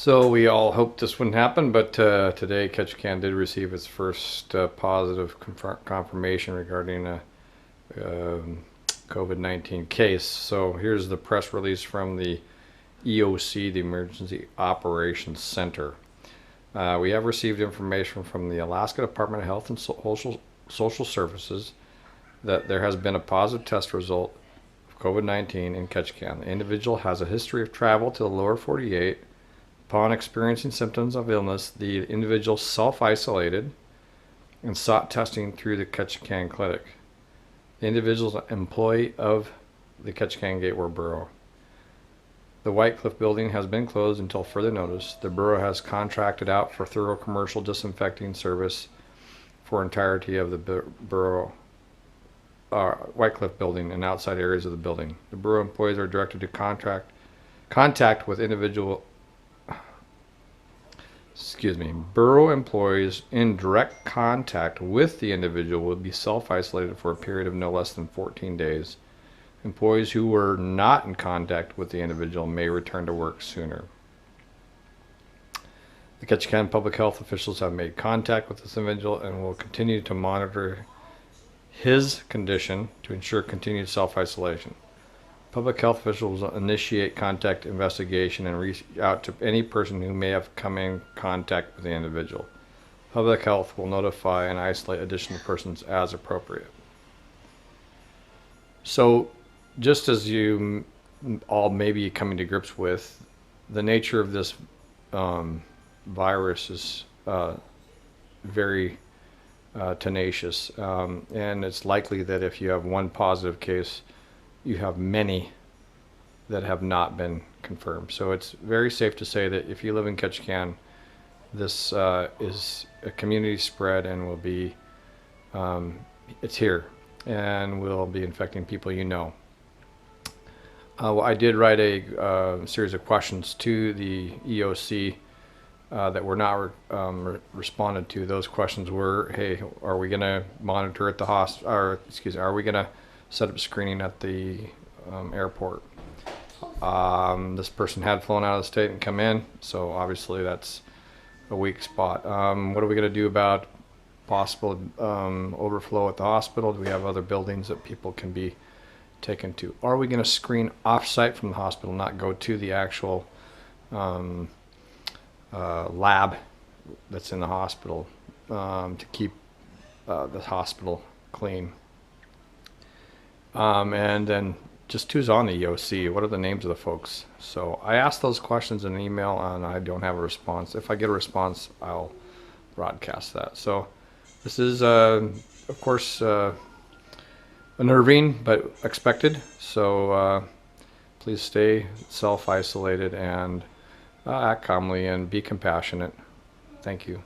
So we all hoped this wouldn't happen, but today Ketchikan did receive its first positive confirmation regarding a COVID-19 case. So here's the press release from the EOC, the Emergency Operations Center. We have received information from the Alaska Department of Health and Social Services that there has been a positive test result of COVID-19 in Ketchikan. The individual has a history of travel to the lower 48. Upon experiencing symptoms of illness, the individual self-isolated and sought testing through the Ketchikan Clinic. The individual is an employee of the Ketchikan Gateway Borough. The White Cliff building has been closed until further notice. The borough has contracted out for thorough commercial disinfecting service for entirety of the borough White Cliff building and outside areas of the building. The borough employees are directed to contact with borough employees in direct contact with the individual will be self-isolated for a period of no less than 14 days. Employees who were not in contact with the individual may return to work sooner. The Ketchikan public health officials have made contact with this individual and will continue to monitor his condition to ensure continued self-isolation. Public health officials will initiate contact investigation and reach out to any person who may have come in contact with the individual. Public health will notify and isolate additional persons as appropriate. So, just as you all may be coming to grips with, the nature of this virus is very tenacious, and it's likely that if you have one positive case, you have many that have not been confirmed. So it's very safe to say that if you live in Ketchikan, this is a community spread and will be, it's here and will be infecting people you know. Well, I did write a series of questions to the EOC that were not responded to. Those questions were, hey, are we going to monitor at the hospital, or are we going to set up screening at the airport? This person had flown out of the state and come in, so obviously that's a weak spot. What are we going to do about possible overflow at the hospital? Do we have other buildings that people can be taken to? Are we going to screen off-site from the hospital, not go to the actual lab that's in the hospital to keep the hospital clean? And then just who's on the EOC? What are the names of the folks? So I asked those questions in an email and I don't have a response. If I get a response, I'll broadcast that. So this is, of course, unnerving but expected. So please stay self-isolated and act calmly and be compassionate. Thank you.